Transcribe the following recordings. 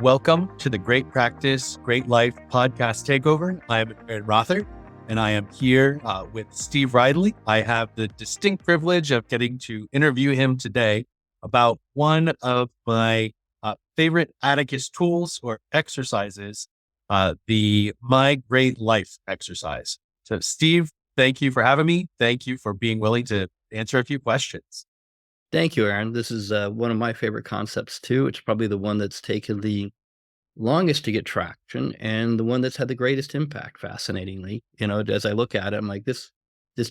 Welcome to the Great Practice, Great Life podcast takeover. I am Aaron Rothert, and I am here with Steve Ridley. I have the distinct privilege of getting to interview him today about one of my favorite Atticus tools or exercises, the My Great Life exercise. So Steve, thank you for having me. Thank you for being willing to answer a few questions. Thank you, Aaron. This is one of my favorite concepts too. It's probably the one that's taken the longest to get traction and the one that's had the greatest impact, fascinatingly. As I look at it, I'm like, this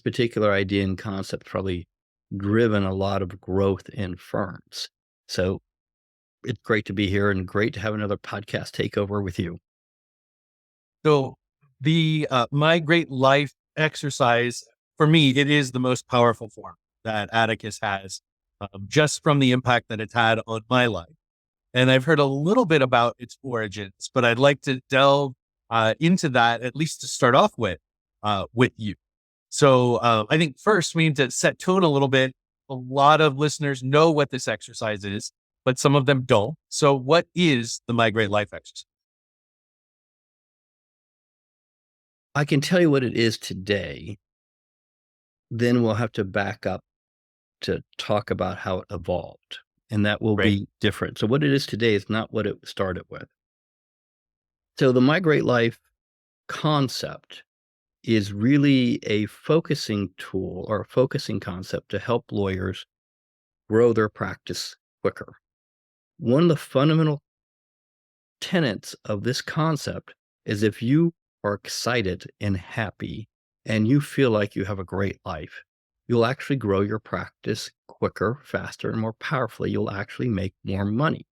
particular idea and concept probably driven a lot of growth in firms. So it's great to be here and great to have another podcast takeover with you. So the My Great Life exercise, for me, it is the most powerful form that Atticus has, just from the impact that it's had on my life. And I've heard a little bit about its origins, but I'd like to delve into that, at least to start off with you. So I think first we need to set tone a little bit. A lot of listeners know what this exercise is, but some of them don't. So what is the My Great Life exercise? I can tell you what it is today. Then we'll have to back up to talk about how it evolved. And that will Great. be different. So what it is today is not what it started with. So the My Great Life concept is really a focusing tool or a focusing concept to help lawyers grow their practice quicker. One of the fundamental tenets of this concept is if you are excited and happy and you feel like you have a great life, you'll actually grow your practice quicker, faster, and more powerfully. You'll actually make more money.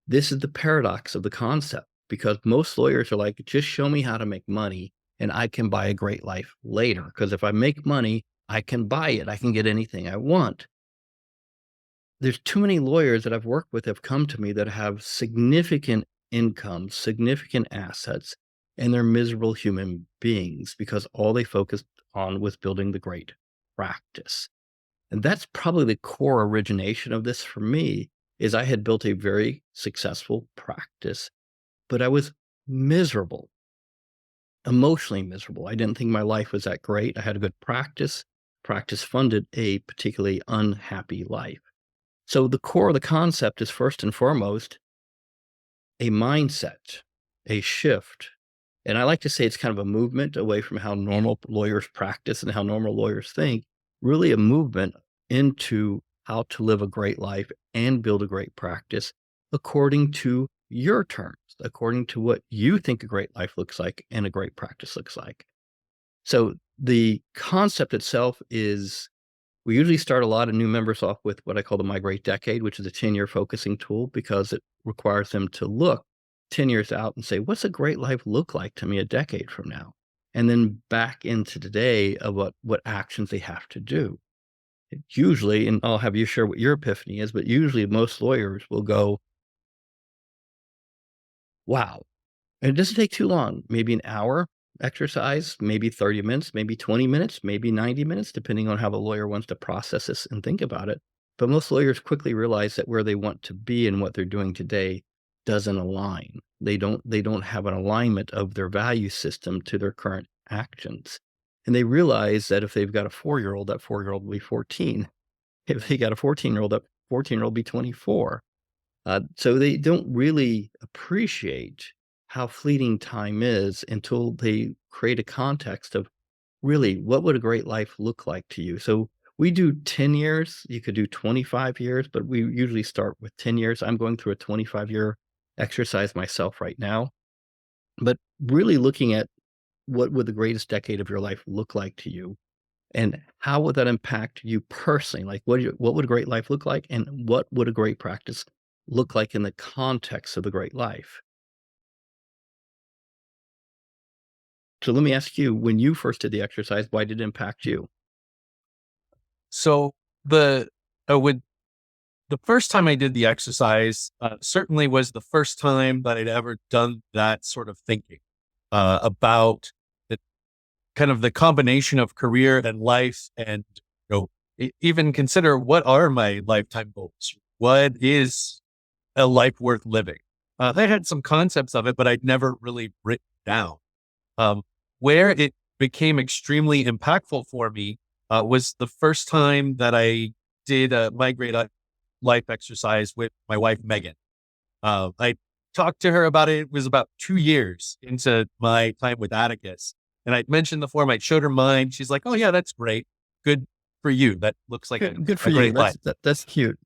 This is the paradox of the concept because most lawyers are like, just show me how to make money and I can buy a great life later. Because if I make money, I can buy it. I can get anything I want. There's too many lawyers that I've worked with have come to me that have significant income, significant assets, and they're miserable human beings because all they focused on was building the great practice. And that's probably the core origination of this for me is I had built a very successful practice, but I was miserable, emotionally miserable. I didn't think my life was that great. I had a good practice. Practice funded a particularly unhappy life. So the core of the concept is first and foremost a mindset, a shift. And I like to say it's kind of a movement away from how normal lawyers practice and how normal lawyers think, really a movement into how to live a great life and build a great practice according to your terms, according to what you think a great life looks like and a great practice looks like. So the concept itself is we usually start a lot of new members off with what I call the My Great Decade, which is a 10-year focusing tool because it requires them to look 10 years out and say, what's a great life look like to me a decade from now? And then back into today of what actions they have to do. Usually, and I'll have you share what your epiphany is, but usually most lawyers will go, wow. And it doesn't take too long, maybe an hour exercise, maybe 30 minutes, maybe 20 minutes, maybe 90 minutes, depending on how the lawyer wants to process this and think about it. But most lawyers quickly realize that where they want to be and what they're doing today doesn't align. They don't have an alignment of their value system to their current actions. And they realize that if they've got a 4-year-old, that 4-year-old will be 14. If they got a 14-year-old, that 14-year-old will be 24. So they don't really appreciate how fleeting time is until they create a context of really what would a great life look like to you. So we do 10 years, you could do 25 years, but we usually start with 10 years. I'm going through a 25-year exercise myself right now, but really looking at what would the greatest decade of your life look like to you and how would that impact you personally? Like what would a great life look like and what would a great practice look like in the context of the great life? So let me ask you, when you first did the exercise, why did it impact you? So the first time I did the exercise certainly was the first time that I'd ever done that sort of thinking about the kind of the combination of career and life, and even consider what are my lifetime goals? What is a life worth living? I had some concepts of it, but I'd never really written down. Um, where it became extremely impactful for me was the first time that I did a migrate life exercise with my wife, Megan. I talked to her about it. It was about 2 years into my time with Atticus. And I mentioned the form. I showed her mine. She's like, "Oh, yeah, that's great. Good for you. That looks like Good for a you. great life." That's cute.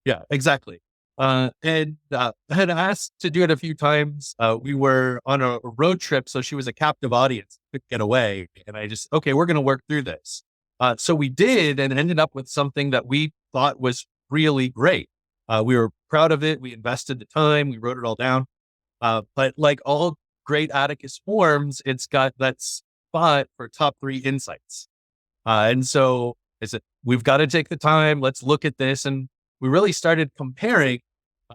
Yeah, exactly. I had asked to do it a few times. We were on a road trip, so she was a captive audience, couldn't get away. And I just, okay, we're going to work through this. So we did and ended up with something that we thought was really great. We were proud of it. We invested the time, we wrote it all down. But like all great Atticus forms, it's got that spot for top 3 insights. And so I said, we've got to take the time. Let's look at this. And we really started comparing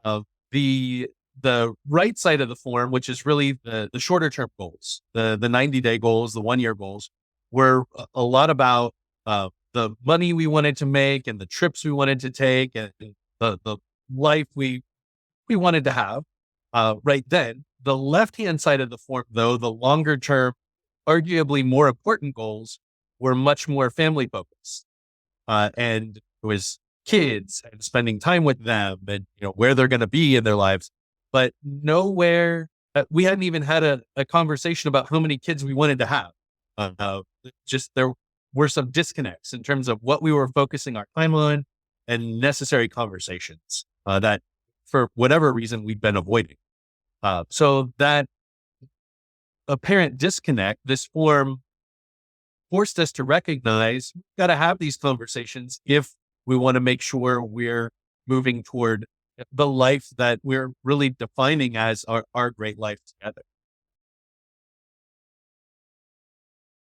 uh, the the right side of the form, which is really the shorter term goals, the 90-day goals, the 1 year goals, were a lot about the money we wanted to make and the trips we wanted to take and the life we wanted to have right then. The left hand side of the form, though, the longer term, arguably more important goals were much more family focused. And it was kids and spending time with them and, where they're going to be in their lives. But nowhere, we hadn't even had a conversation about how many kids we wanted to have. Just there were some disconnects in terms of what we were focusing our time on and necessary conversations that for whatever reason we'd been avoiding. So that apparent disconnect, this form forced us to recognize we've got to have these conversations if we want to make sure we're moving toward the life that we're really defining as our great life together.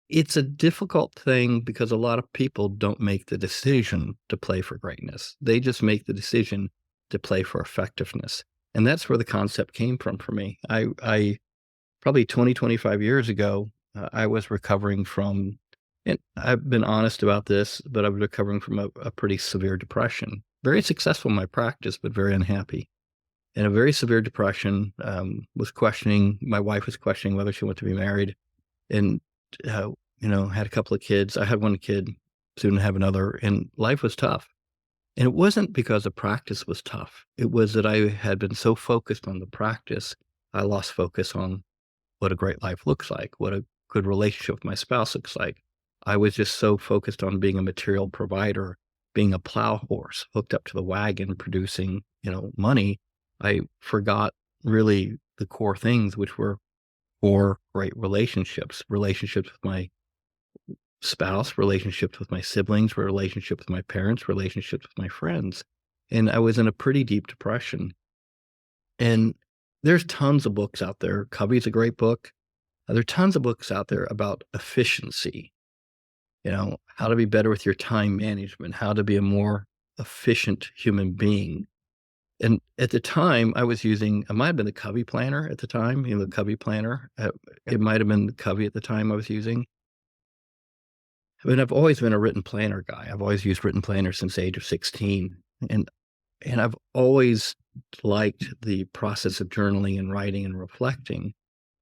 It's a difficult thing because a lot of people don't make the decision to play for greatness. They just make the decision to play for effectiveness. And that's where the concept came from for me. I probably 20, 25 years ago, I was recovering from, and I've been honest about this, but I was recovering from a pretty severe depression. Very successful in my practice, but very unhappy. And a very severe depression, my wife was questioning whether she wanted to be married. And uh, had a couple of kids. I had one kid, soon to have another, and life was tough. And it wasn't because the practice was tough. It was that I had been so focused on the practice, I lost focus on what a great life looks like, what a good relationship with my spouse looks like. I was just so focused on being a material provider, being a plow horse hooked up to the wagon, producing, money. I forgot really the core things, which were for great relationships with my spouse, relationships with my siblings, relationships with my parents, relationships with my friends. And I was in a pretty deep depression. And there's tons of books out there. Covey's a great book. There are tons of books out there about efficiency, how to be better with your time management, how to be a more efficient human being. And at the time, I was using, it might have been the Covey planner at the time, the Covey planner. It might have been the Covey at the time I was using. I mean, I've always been a written planner guy. I've always used written planners since the age of 16. And I've always liked the process of journaling and writing and reflecting,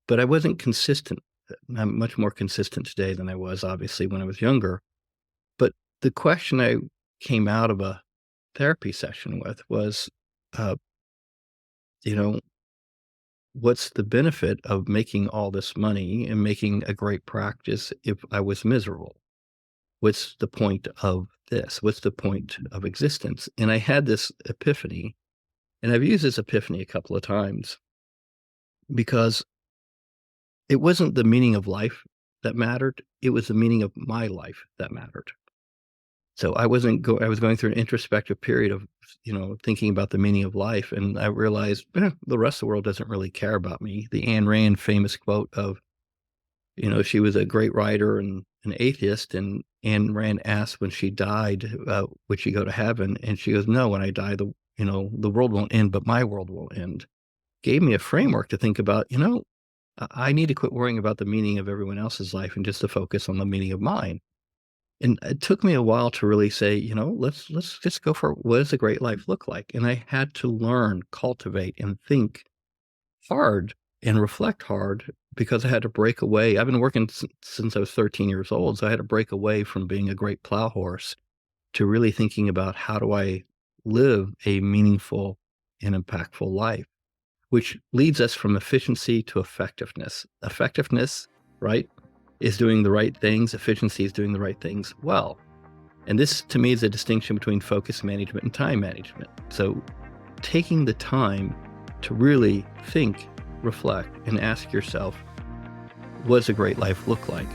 but I wasn't consistent. I'm much more consistent today than I was, obviously, when I was younger. But the question I came out of a therapy session with was, uh, you know, what's the benefit of making all this money and making a great practice if I was miserable? What's the point of this? What's the point of existence? And I had this epiphany, and I've used this epiphany a couple of times because it wasn't the meaning of life that mattered. It was the meaning of my life that mattered. So I was going through an introspective period of, thinking about the meaning of life. And I realized the rest of the world doesn't really care about me. The Ayn Rand famous quote of, she was a great writer and an atheist. And Ayn Rand asked when she died, would she go to heaven? And she goes, no, when I die, the world won't end, but my world will end. Gave me a framework to think about, I need to quit worrying about the meaning of everyone else's life and just to focus on the meaning of mine. And it took me a while to really say, let's just go for what does a great life look like? And I had to learn, cultivate, and think hard and reflect hard because I had to break away. I've been working since I was 13 years old, so I had to break away from being a great plow horse to really thinking about how do I live a meaningful and impactful life, which leads us from efficiency to effectiveness. Effectiveness, right, is doing the right things. Efficiency is doing the right things well. And this, to me, is a distinction between focus management and time management. So taking the time to really think, reflect, and ask yourself, what does a great life look like?